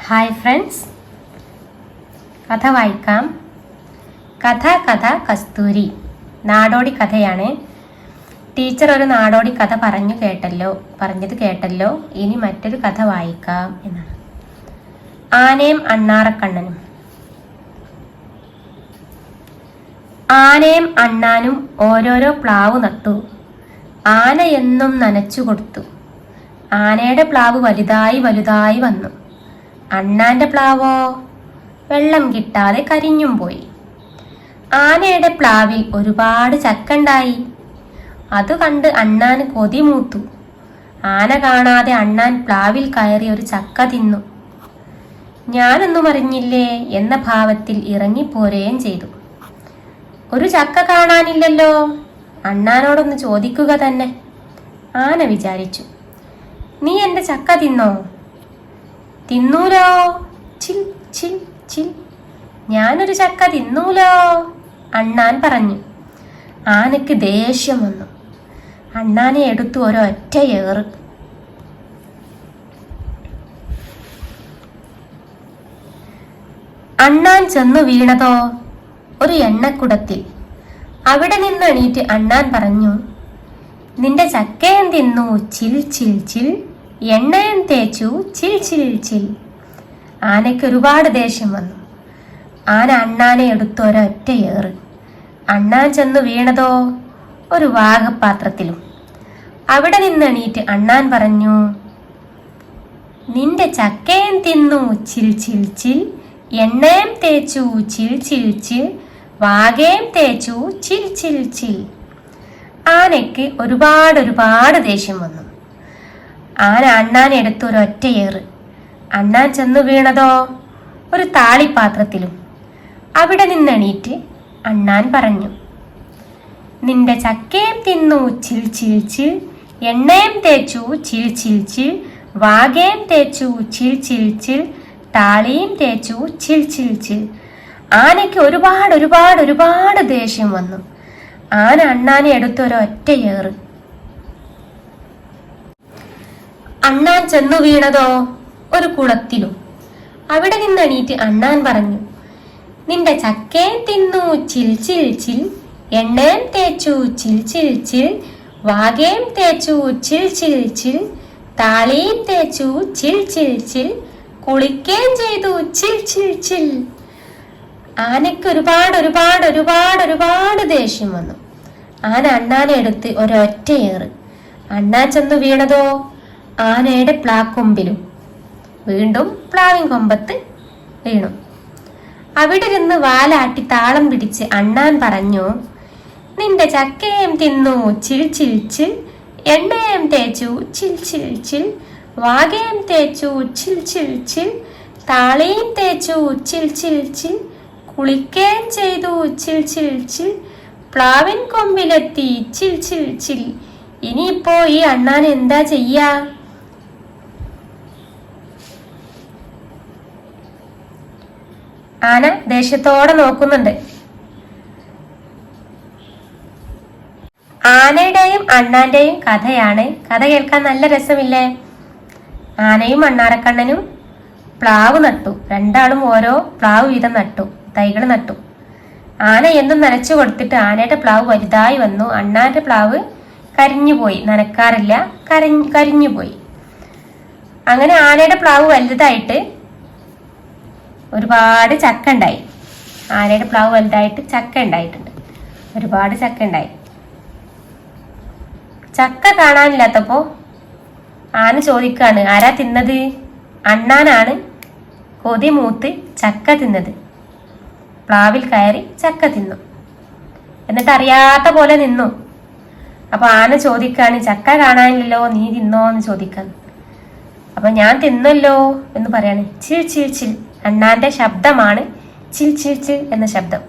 Hi friends, കഥ വായിക്കാം. കഥ കസ്തൂരി. നാടോടി കഥയാണ്. ടീച്ചർ ഒരു നാടോടി കഥ പറഞ്ഞത് കേട്ടല്ലോ. ഇനി മറ്റൊരു കഥ വായിക്കാം എന്നാണ്. ആനയും അണ്ണാറക്കണ്ണനും. ആനയും അണ്ണാനും ഓരോരോ പ്ലാവ് നട്ടു. ആന എന്നും നനച്ചു കൊടുത്തു. ആനയുടെ പ്ലാവ് വലുതായി വന്നു. അണ്ണാന്റെ പ്ലാവോ വെള്ളം കിട്ടാതെ കരിഞ്ഞും പോയി. ആനയുടെ പ്ലാവിൽ ഒരുപാട് ചക്കണ്ടായി. അത് കണ്ട് അണ്ണാന് കൊതിമൂത്തു. ആന കാണാതെ അണ്ണാൻ പ്ലാവിൽ കയറി ഒരു ചക്ക തിന്നു. ഞാനൊന്നും അറിഞ്ഞില്ലേ എന്ന ഭാവത്തിൽ ഇറങ്ങിപ്പോരുകയും ചെയ്തു. ഒരു ചക്ക കാണാനില്ലല്ലോ, അണ്ണാനോടൊന്ന് ചോദിക്കുക തന്നെ. ആന വിചാരിച്ചു. നീ എന്റെ ചക്ക തിന്നോ? തിന്നൂലോ. ചിൽ ചിൽ ചിൽ. ഞാനൊരു ചക്ക തിന്നൂലോ, അണ്ണാൻ പറഞ്ഞു. ആനയ്ക്ക് ദേഷ്യം വന്നു. അണ്ണാനെ എടുത്തു ഒരൊറ്റ ഏറ്. അണ്ണാൻ ചെന്നു വീണതോ ഒരു എണ്ണക്കുടത്തിൽ. അവിടെ നിന്ന് എണീറ്റ് അണ്ണാൻ പറഞ്ഞു, നിന്റെ ചക്കയും തിന്നു ചിൽ ചിൽ ചിൽ, എണ്ണയും തേച്ചു ചിൽ ചിൽ ചിൽ. ആനയ്ക്ക് ഒരുപാട് ദേഷ്യം വന്നു. ആന അണ്ണാനെ എടുത്ത് ഒരൊറ്റ ഏറ്. അണ്ണാൻ ചെന്നു വീണതോ ഒരു വാഗപാത്രത്തിലും. അവിടെ നിന്ന് എണീറ്റ് അണ്ണാൻ പറഞ്ഞു, നിന്റെ ചക്കയും തിന്നു ചിൽ ചിൽ ചിൽ, എണ്ണയും തേച്ചു ചിൽ ചിൽ ചിൽ, വാകയും തേച്ചു ചിൽ ചിൽ ചിൽ. ആനയ്ക്ക് ഒരുപാട് ദേഷ്യം വന്നു. ആന അണ്ണാനെ എടുത്ത് ഒരൊറ്റ ഏറ്. അണ്ണാൻ ചെന്നു വീണതോ ഒരു താളിപ്പാത്രത്തിലും. അവിടെ നിന്ന് എണീറ്റ് അണ്ണാൻ പറഞ്ഞു, നിന്റെ ചക്കയും തിന്നു ചിൽ ചിൽ ചിൽ, എണ്ണയും തേച്ചു ചിൽ ചിൽ ചിൽ, വാകയും തേച്ചു ചിൽ ചിൽ ചിൽ, താളിയും തേച്ചു ചിൽ ചിൽ ചിൽ. ആനയ്ക്ക് ഒരുപാട് ദേഷ്യം വന്നു. ആന അണ്ണാനെ എടുത്തൊരൊറ്റ ഏറ്. അണ്ണാൻ ചെന്നു വീണതോ ഒരു കുളത്തിലും. അവിടെ നിന്ന് എണീറ്റ് അണ്ണാൻ പറഞ്ഞു, നിന്റെ ചക്കയും തിന്നു ചിൽ ചിൽ ചിൽ, എണ്ണയും തേച്ചു ചിൽ ചിൽ ചിൽ, വാകയും തേച്ചു ചിൽ ചിൽ ചിൽ, താളിയും തേച്ചു ചിൽ ചിൽ ചിൽ, കുളിക്കുകയും ചെയ്തു ചിൽ ചിൽ ചിൽ. ആനയ്ക്ക് ഒരുപാട് ദേഷ്യം വന്നു. ആന അണ്ണാനെ എടുത്ത് ഒരൊറ്റ ഏറ്. അണ്ണാൻ ചെന്നു വീണതോ ആനയുടെ പ്ലാക്കൊമ്പിലും. വീണ്ടും പ്ലാവിൻ കൊമ്പത്ത് വീണു. അവിടെ നിന്ന് വാലാട്ടി താളം പിടിച്ച് അണ്ണാൻ പറഞ്ഞു, നിന്റെ ചക്കയും തിന്നു ചിൽ ചിൽ ചിൽ, എണ്ണയും തേച്ചു ചിൽ ചിൽ ചിൽ, വാകയും തേച്ചു ചിൽ ചിൽ ചിൽ, താളിയും തേച്ചു ചിൽ ചിൽ ചിൽ, കുളിക്കുകയും ചെയ്തു ചിൽ ചിൽ ചിൽ, പ്ലാവിൻ കൊമ്പിലെത്തി ചിൽ ചിൽ ചിൽ. ഇനിയിപ്പോ ഈ അണ്ണാൻ എന്താ ചെയ്യാ? ആന ദേഷ്യത്തോടെ നോക്കുന്നുണ്ട്. ആനയുടെയും അണ്ണാന്റെയും കഥയാണ്. കഥ കേൾക്കാൻ നല്ല രസമില്ലേ? ആനയും അണ്ണാറക്കണ്ണനും പ്ലാവ് നട്ടു. രണ്ടാളും ഓരോ പ്ലാവ് വീതം നട്ടു, തൈകൾ നട്ടു. ആന എന്നും നനച്ചു കൊടുത്തിട്ട് ആനയുടെ പ്ലാവ് വലുതായി വന്നു. അണ്ണാന്റെ പ്ലാവ് കരിഞ്ഞുപോയി. നനക്കാറില്ല, കരിഞ്ഞുപോയി. അങ്ങനെ ആനയുടെ പ്ലാവ് വലുതായിട്ട് ഒരുപാട് ചക്ക ഉണ്ടായി. ആനയുടെ പ്ലാവ് വലുതായിട്ട് ചക്ക ഉണ്ടായിട്ടുണ്ട്. ഒരുപാട് ചക്ക ഉണ്ടായി. ചക്ക കാണാനില്ലാത്തപ്പോ ആന ചോദിക്കാണ്, ആരാ തിന്നത്? അണ്ണാനാണ് കൊതി മൂത്ത് ചക്ക തിന്നത്. പ്ലാവിൽ കയറി ചക്ക തിന്നു. എന്നിട്ട് അറിയാത്ത പോലെ നിന്നു. അപ്പൊ ആന ചോദിക്കാണ്, ചക്ക കാണാനില്ലല്ലോ, നീ തിന്നോ എന്ന് ചോദിക്കാൻ. അപ്പൊ ഞാൻ തിന്നല്ലോ എന്ന് പറയാണ്. ചിൽ ചിൽ ചിൽ. അണ്ണാന്റെ ശബ്ദമാണ് ചിൽ ചിൽ ചിൽ എന്ന ശബ്ദം.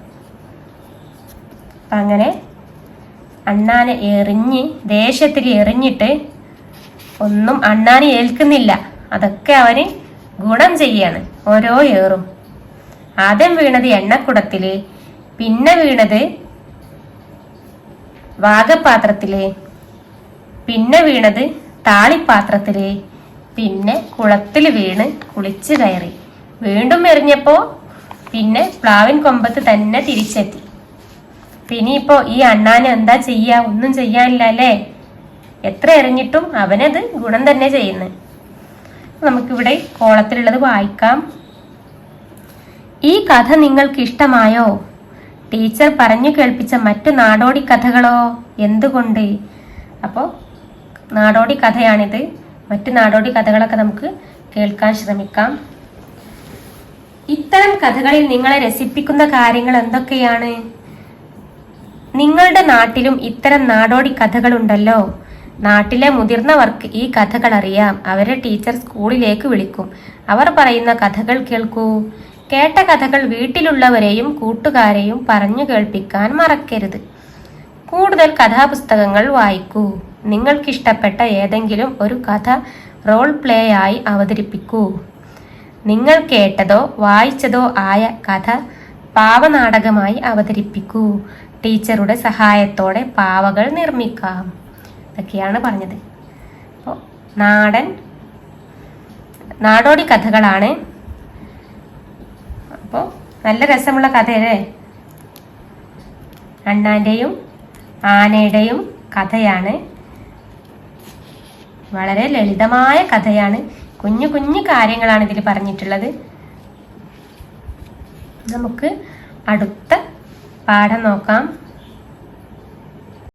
അങ്ങനെ അണ്ണാനെ ദേഷ്യത്തിൽ എറിഞ്ഞിട്ട് ഒന്നും അണ്ണാനെ ഏൽക്കുന്നില്ല. അതൊക്കെ അവന് ഗുണം ചെയ്യാണ്. ഓരോ ഏറും. ആദ്യം വീണത് എണ്ണക്കുടത്തില്, പിന്നെ വീണത് വാഗപാത്രത്തില്, പിന്നെ വീണത് താളിപ്പാത്രത്തില്, പിന്നെ കുളത്തിൽ വീണ് കുളിച്ചു കയറി. വീണ്ടും എറിഞ്ഞപ്പോൾ പിന്നെ പ്ലാവിൻ കൊമ്പത്ത് തന്നെ തിരിച്ചെത്തി. പിന്നെ ഇപ്പോൾ ഈ അണ്ണാന് എന്താ ചെയ്യുക? ഒന്നും ചെയ്യാനില്ല അല്ലേ? എത്ര എറിഞ്ഞിട്ടും അവനത് ഗുണം തന്നെ ചെയ്യുന്നു. നമുക്കിവിടെ കോളത്തിലുള്ളത് വായിക്കാം. ഈ കഥ നിങ്ങൾക്ക് ഇഷ്ടമായോ? ടീച്ചർ പറഞ്ഞു കേൾപ്പിച്ച മറ്റു നാടോടി കഥകളോ? എന്തുകൊണ്ട്? അപ്പോൾ നാടോടി കഥയാണിത്. മറ്റു നാടോടി കഥകളൊക്കെ നമുക്ക് കേൾക്കാൻ ശ്രമിക്കാം. ഇത്തരം കഥകളിൽ നിങ്ങളെ രസിപ്പിക്കുന്ന കാര്യങ്ങൾ എന്തൊക്കെയാണ്? നിങ്ങളുടെ നാട്ടിലും ഇത്തരം നാടോടി കഥകളുണ്ടല്ലോ. നാട്ടിലെ മുതിർന്നവർക്ക് ഈ കഥകൾ അറിയാം. അവരെ ടീച്ചർ സ്കൂളിലേക്ക് വിളിക്കും. അവർ പറയുന്ന കഥകൾ കേൾക്കൂ. കേട്ട കഥകൾ വീട്ടിലുള്ളവരെയും കൂട്ടുകാരെയും പറഞ്ഞു കേൾപ്പിക്കാൻ മറക്കരുത്. കൂടുതൽ കഥാപുസ്തകങ്ങൾ വായിക്കൂ. നിങ്ങൾക്കിഷ്ടപ്പെട്ട ഏതെങ്കിലും ഒരു കഥ റോൾ പ്ലേ ആയി അവതരിപ്പിക്കൂ. നിങ്ങൾ കേട്ടതോ വായിച്ചതോ ആയ കഥ പാവനാടകമായി അവതരിപ്പിക്കൂ. ടീച്ചറുടെ സഹായത്തോടെ പാവകൾ നിർമ്മിക്കാം. ഇതൊക്കെയാണ് പറഞ്ഞത്. അപ്പോൾ നാടോടി കഥകളാണ്. അപ്പോൾ നല്ല രസമുള്ള കഥയല്ലേ? അണ്ണാൻ്റെയും ആനയുടെയും കഥയാണ്. വളരെ ലളിതമായ കഥയാണ്. കുഞ്ഞു കുഞ്ഞു കാര്യങ്ങളാണ് ഇതിൽ പറഞ്ഞിട്ടുള്ളത്. നമുക്ക് അടുത്ത പാഠം നോക്കാം.